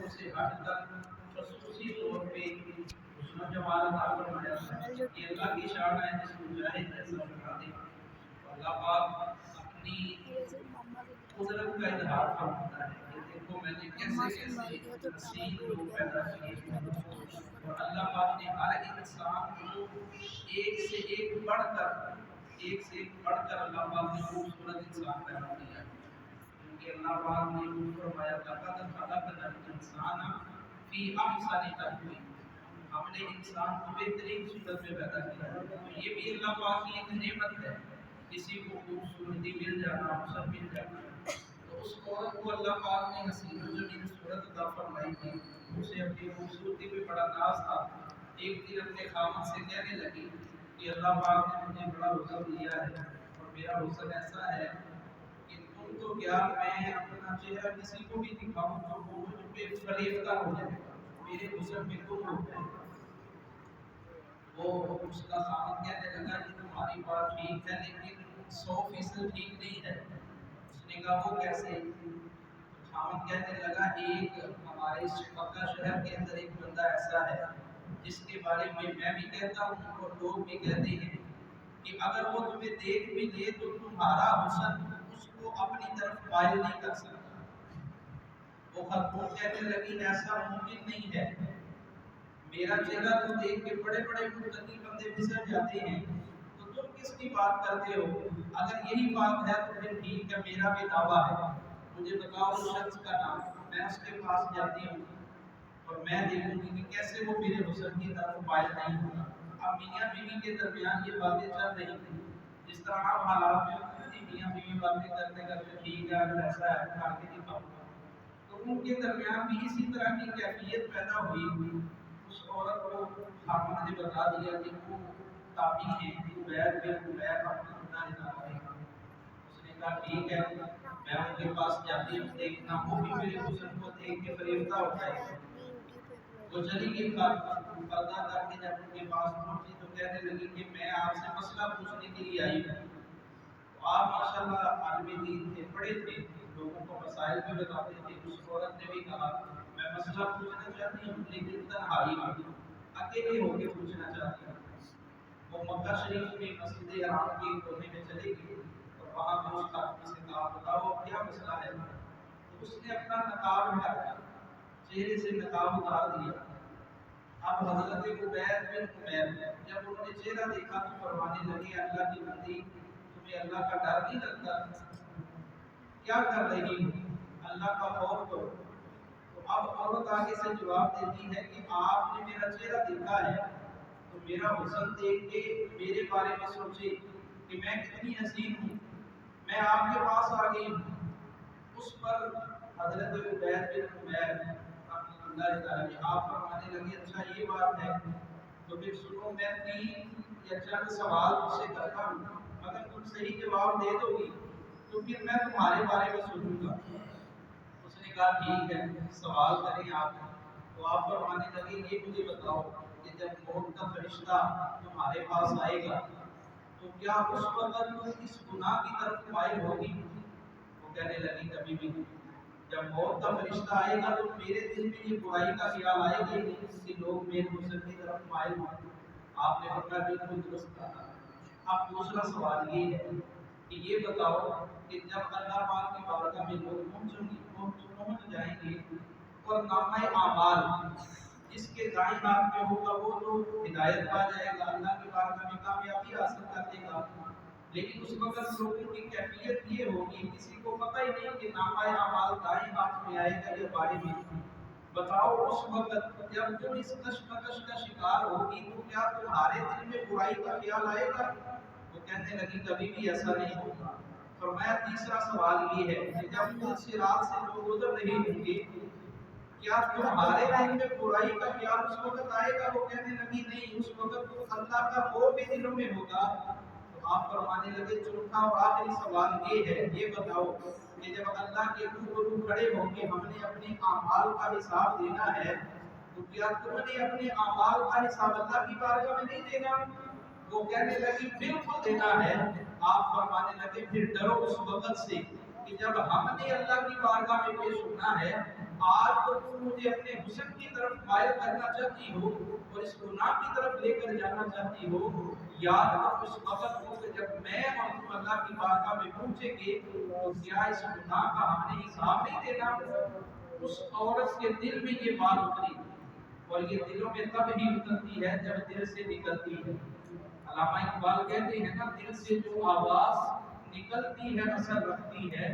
حصوں سے ہٹ کر خصوصی طور پہ حسن و جمال عطا فرمایا ہے۔ یہ اللہ کی شان ہے، جس کو چاہے جیسا بنا دے۔ اللہ پاک اپنی قدرت کا اظہار فرماتا ہے کہ دیکھو میں نے کیسے کیسے حسین لوگ پیدا کیے ہیں، اور اللہ پاک نے ہر انسان کو ایک سے ایک بڑھ کر اللہ پاک نے خوبصورت انسان پیدا کیا ہے، کیونکہ اللہ پاک نے خود فرمایا لقد خلقنا الانسان فی احسن تقویم، ہم نے انسان کو بہترین صورت میں پیدا کیا ہے۔ تو یہ بھی اللہ پاک کی ایک نعمت ہے، کسی کو خوبصورتی مل جانا، حسن مل جانا۔ تو اس عورت کو اللہ پاک نے حسین و جمیل صورت عطا فرمائی تھی، اسے اپنی خوبصورتی پہ بڑا ناز تھا۔ ایک دن اپنے خاوند سے کہنے لگی کہ اللہ پاک نے مجھے بڑا حسن دیا ہے، اور میرا حسن ایسا ہے کہ تم تو کیا، میں اپنا چہرہ کسی کو بھی دکھاؤں تو وہ مجھ پہ فریفتہ ہو جائے گا، میرے حسن میں گم ہو جائے گا۔ وہ اس کا خاوند کہنے لگا کہ تمہاری بات ٹھیک ہے لیکن 100% ٹھیک نہیں ہے۔ اس نے کہا وہ کیسے؟ خاوند کہنے لگا ایک ہمارے اس مکہ شہر کے اندر ایک بندہ ایسا ہے جس کے بارے میں بھی کہتا ہوں اور لوگ بھی کہتے ہیں کہ اگر وہ تمہیں دیکھ بھی لے تو تمہارا حسن اس کو اپنی طرف مائل نہیں کر سکتا۔ وہ خاتون کہنے لگی ایسا ممکن نہیں ہے، میرا چہرہ تو دیکھ کے بڑے بڑے متقی بندے پھسل جاتے ہیں، تو تم کس کی بات کرتے ہو؟ اگر یہی بات ہے تو پھر ٹھیک ہے، میرا بھی دعویٰ ہے، مجھے بتاؤ اس شخص کا نام، میں اس کے پاس جاتی ہوں اور میں دیکھوں گی کہ کیسے وہ میرے حسن کی طرف مائل نہیں ہوگا۔ اب میاں بیوی کے درمیان یہ باتیں چل رہی تھیں، جس طرح عام حالات میں ہوتی تھی، میاں بیوی باتیں کرتے کرتے ٹھیک ہے اگر ایسا ہے کر کے دکھاؤ، تو ان کے درمیان بھی اسی طرح کی کیفیت پیدا ہوئی۔ اس عورت کو خاوند نے بتا دیا کہ وہ تابعی ہیں عبید بن عبید رحمۃ اللہ علیہ۔ اس نے کہا ٹھیک ہے، میں ان کے پاس جاتی ہوں، دیکھنا وہ بھی میرے حسن کو دیکھ کے فریفتہ ہو جائے گا۔ وہ چلی گئی، پردہ کر کے جب ان کے پاس پہنچی تو کہنے لگی کہ میں آپ سے مسئلہ پوچھنے کے لیے آئی ہوں۔ تو آپ ماشاءاللہ عالم دین تھے، پڑھے تھے، لوگوں کو مسائل بھی بتاتے تھے۔ اس عورت نے بھی کہا میں مسئلہ پوچھنا چاہتی ہوں لیکن تنہائی میں، اکیلے ہو کے پوچھنا چاہتی ہوں۔ وہ مکہ شریف میں مسجد حرام کے کونے میں چلے گئی اور وہاں پہ اس آدمی سے کہا بتاؤ کیا مسئلہ ہے؟ تو اس نے اپنا نقاب ہٹایا، چہرے سے نقاب اتار دیا۔ اب حضرت عبید بن عمیر جب انہوں نے چہرہ دیکھا تو فرمانے لگے اللہ کی بندی تمہیں اللہ کا ڈر نہیں لگتا؟ کیا کر رہی ہو؟ اللہ کا خوف کرو۔ تو اب عورت آگے سے جواب دیتی ہے کہ آپ نے میرا چہرہ دیکھا ہے تو میرا حسن دیکھ کے میرے بارے میں سوچے کہ میں کتنی حسین ہوں، میں آپ کے پاس آ گئی ہوں۔ اس پر حضرت عبید بن عمیر رحمۃ اللہ علیہ آپ فرمانے لگے اچھا یہ بات ہے تو پھر سنو، میں 3 یا 4 سوال تم سے کرتا ہوں، اگر تم صحیح جواب دے دو گی تو پھر میں تمہارے بارے میں سوچوں گا۔ اس نے کہا ٹھیک ہے سوال کریں آپ۔ تو آپ فرمانے لگے یہ مجھے بتاؤ کہ جب موت کا فرشتہ تمہارے پاس آئے گا تو کیا اس وقت تم اس گناہ کی طرف مائل ہوگی؟ وہ کہنے لگی کبھی بھی نہیں، جب موت کا فرشتہ آئے گا تو میرے دل میں یہ برائی کا خیال آئے گا ہی نہیں کہ لوگ میرے حسن کی طرف مائل ہوں۔ آپ نے فرمایا بالکل درست کہا۔ اب دوسرا سوال یہ ہے کہ یہ بتاؤ کہ جب اللہ پاک کی بارگاہ میں لوگ پہنچ جائیں گے اور نامہ اعمال جس کے دائیں ہاتھ میں ہوگا وہ تو ہدایت پا جائے گا، اللہ کی بارگاہ میں کامیابی حاصل کر لے گا، لیکن اس وقت لوگوں کی کیفیت یہ ہوگی کسی کو پتہ ہی نہیں کہ نامہ اعمال دائیں ہاتھ میں آئے گا یا بائیں میں۔ بتاؤ اس وقت جب تم اس کشمکش کا شکار ہوگی تو کیا تمہارے دل میں برائی کا خیال آئے گا؟ وہ کہنے لگی کبھی بھی ایسا نہیں ہوگا۔ فرمایا تیسرا سوال یہ ہے کہ جب پل صراط سے لوگ گزر رہے ہوں گے کیا تمہارے دل میں برائی کا خیال اس وقت آئے گا؟ وہ کہنے لگی نہیں، اس وقت تو اللہ کا خوف بھی دلوں میں ہوگا۔ تو آپ فرمانے لگے چوتھا اور آخری سوال یہ ہے، یہ بتاؤ کہ جب اللہ کے روبرو کھڑے ہوں گے ہم نے اپنے اعمال کا حساب دینا ہے تو کیا تم نے اپنے اعمال کا حساب اللہ کی بارگاہ میں نہیں دینا؟ وہ کہنے لگی بالکل دینا ہے۔ آپ فرمانے لگے پھر ڈرو اس وقت سے کہ جب ہم نے اللہ کی بارگاہ میں پیش ہونا ہے، آج تو تم مجھے اپنے حسن کی طرف مائل کرنا چاہتی ہو اور اس گناہ کی طرف لے کر جانا چاہتی ہو، یاد کرو اس وقت کو کہ جب میں اور تم اللہ کی بارگاہ میں پہنچیں گے تو کیا اس گناہ کا ہم نے حساب نہیں دینا؟ اس عورت کے دل میں یہ بات اتری، اور یہ دلوں میں تب ہی اترتی ہے جب دل سے نکلتی ہے۔ علامہ اقبال کہتے ہیں نا، دل سے جو آواز نکلتی ہے اثر رکھتی ہے،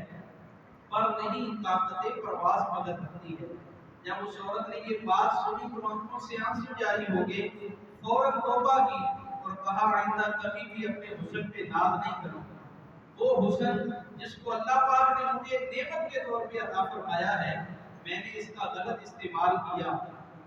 پر نہیں طاقت پرواز مگر رکھتی ہے۔ جب اس عورت نے یہ بات سنی تو آنکھوں سے آنسو جاری ہو گئے، فوراً توبہ کی اور کہا آئندہ کبھی بھی اپنے حسن پہ ناز نہیں کروں۔ وہ حسن جس کو اللہ پاک نے مجھے نعمت کے طور پہ عطا فرمایا ہے، میں نے اس کا غلط استعمال کیا۔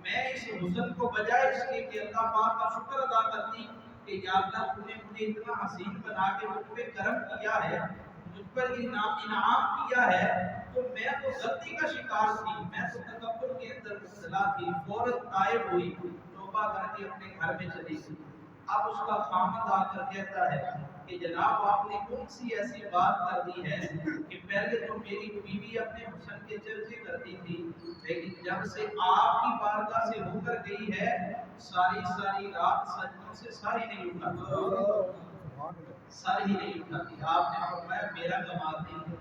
میں اس حسن کو بجائے اس کے کہ اللہ پاک کا شکر ادا کرتی کہ یا اللہ تو نے مجھے اتنا حسین بنا کے مجھ پہ کرم کیا ہے، مجھ پر انعام کیا ہے، تو میں تو غلطی کا شکار تھی، میں تو تکبر کے اندر مبتلا تھی۔ فوراً تائب ہوئی، توبہ کر کے اپنے گھر میں چلی گئی۔ اب اس کا خامد آ کر کہتا ہے کہ جناب آپ نے کون سی ایسی بات کر دی ہے کہ پہلے تو میری بیوی اپنے حسن کے چرچے کرتی تھی، لیکن جب سے آپ کی بارگاہ سے ہو کر گئی ہے، ساری رات سجدوں سے سر ہی نہیں اٹھاتی، سر ہی نہیں اٹھاتی۔ آپ نے فرمایا میرا کمال نہیں ہے،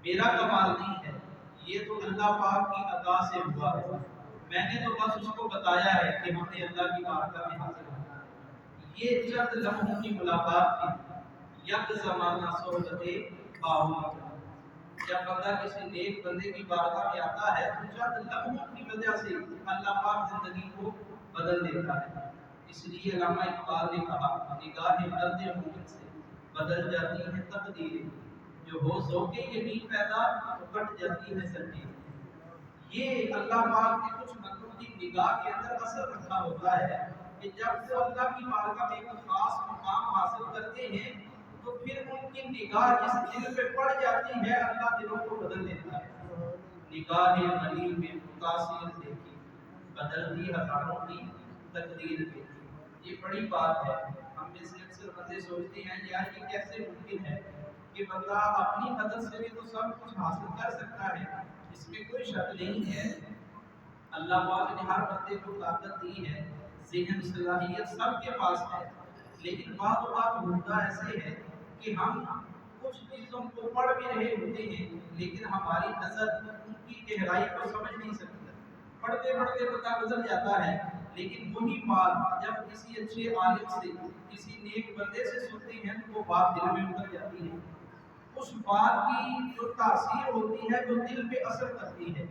میرا کمال نہیں ہے، یہ تو اللہ پاک کی عطا سے ہوا ہے۔ میں نے تو بس اس کو بتایا ہے کہ ہم نے اللہ کی بارگاہ میں حاضر ہونا ہے۔ یہ چند لمحوں کی ملاقات تھی، یک زمانہ صحبت باہو۔ جب بندہ کسی نیک بندے کی بارگاہ میں آتا ہے تو چند لمحوں کی وجہ سے اللہ پاک زندگی کو بدل دیتا ہے۔ اس لیے علامہ اقبال نے کہا نگاہ مرد مومن سے بدل جاتی ہے تقدیریں، جو ہو ذوق یمین پیدا تو کٹ جاتی ہے زنجیریں۔ یہ اللہ پاک نے کچھ بندوں کی نگاہ کے اندر اثر رکھا ہوتا ہے کہ جب وہ اللہ کی بارگاہ میں ایک خاص مقام حاصل کرتے ہیں تو پھر ان کی نگاہ جس دل پہ پڑ جاتی ہے اللہ دلوں کو بدل دیتا ہے۔ نگاہ علی میں متاثر دیکھی، بدلتی ہزاروں کی تقدیر دیکھی۔ یہ بڑی بات ہے۔ ہم میں سے اکثر بندے سوچتے ہیں یار یہ کیسے ممکن ہے کہ بندہ اپنی مدد سے بھی تو سب کچھ حاصل کر سکتا ہے، اس میں کوئی شک نہیں ہے۔ اللہ پاک نے ہر بندے کو طاقت دی ہے، ذہن صلاحیت سب کے پاس ہے، لیکن بعض اوقات ہوتا ایسے ہے کہ ہم کچھ چیزوں کو پڑھ بھی رہے ہوتے ہیں لیکن ہماری نظر ان کی گہرائی کو سمجھ نہیں سکتی۔ پڑھتے پڑھتے پتہ گزر جاتا ہے، لیکن وہی بات جب کسی اچھے عالم سے کسی نیک بندے سے سنتے ہیں تو وہ بات دل میں اتر جاتی ہے۔ اس بات کی جو تاثیر ہوتی ہے جو دل پہ اثر کرتی ہے،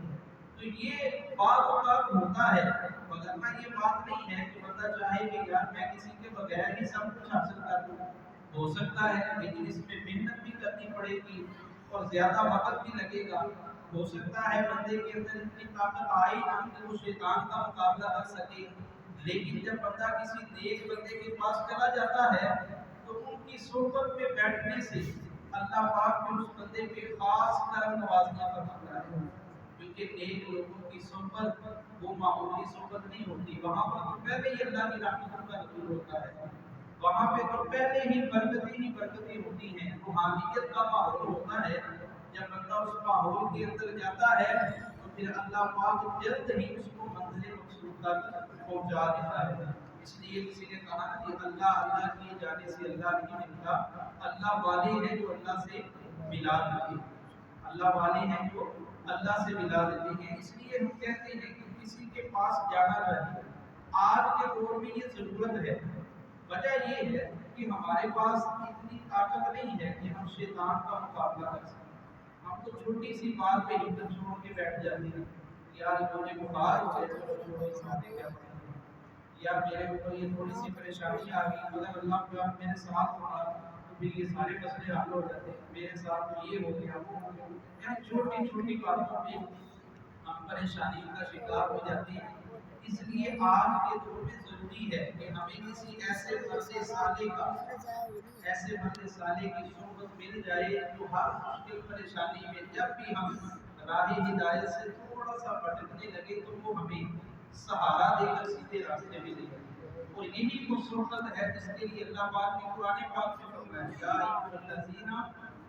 تو یہ بعض اوقات ہوتا ہے، ورنہ یہ بات نہیں ہے کہ بندہ چاہے کہ یار میں کسی کے بغیر ہی سب کچھ حاصل کر لوں۔ ہو سکتا ہے لیکن اس میں محنت بھی کرنی پڑے گی اور زیادہ وقت بھی لگے گا۔ ہو سکتا ہے بندے کے اندر اتنی طاقت آئی نہ کہ وہ شیطان کا مقابلہ کر سکے، لیکن جب بندہ کسی نیک بندے کے پاس چلا جاتا ہے تو ان کی صحبت میں بیٹھنے سے اللہ پاک نے اس بندے پہ خاص کرم نوازیاں فرماتا ہے، کیونکہ نیک لوگوں کی صحبت وہ معمولی صحبت نہیں ہوتی، وہاں پر تو پہلے ہی اللہ کی رحمتوں کا نزول ہوتا ہے، وہاں پہ تو پہلے ہی برکتیں ہوتی ہیں، روحانیت کا ماحول ہوتا ہے۔ جب بندہ اس ماحول کے اندر جاتا ہے تو پھر اللہ پاک جلد ہی اس کو منزل مقصود تک پہنچا دیتا ہے۔ اس لیے کسی نے کہا کہ اللہ کی جانے سے اللہ نہیں ملتا، اللہ والے ہیں جو اللہ سے ملا دیتے ہیں، اللہ والے ہیں جو اللہ سے ملا دیتے ہیں۔ اس لیے ہم کہتے ہیں کہ کسی کے پاس جانا چاہیے۔ آج کے دور میں یہ ضرورت ہے، وجہ یہ ہے کہ ہمارے پاس اتنی طاقت نہیں ہے کہ ہم شیطان کا مقابلہ کر سکیں۔ ہم تو چھوٹی سی بات پہ ہمت چھوڑ کے بیٹھ جاتے ہیں، یار مجھے بخار ہو گیا چھوڑو اس باتیں کیا پڑیں گے، یا میرے اوپر یہ تھوڑی سی پریشانی آ گئی، اگر اللہ کا میرے ساتھ ہوگا تو پھر یہ سارے مسئلے حل ہو جاتے ہیں، میرے ساتھ یہ ہو گیا وہ ہو گیا۔ یعنی چھوٹی چھوٹی باتوں پہ ہم پریشانی کا شکار ہو جاتے ہیں۔ اس لیے آج کے دور میں ضروری ہے کہ ہمیں کسی ایسے مرد صالح کی صحبت مل جائے جو ہر مشکل پریشانی میں جب بھی ہم راہ ہدایت سے تھوڑا سا بھٹکنے لگے تو وہ ہمیں سہارا دے کر سیدھے راستے میں لے جائے۔ اور یہی وہ صحبت ہے جس کے لیے اللہ پاک نے قرآن پاک میں فرمایا یا ایھا الذین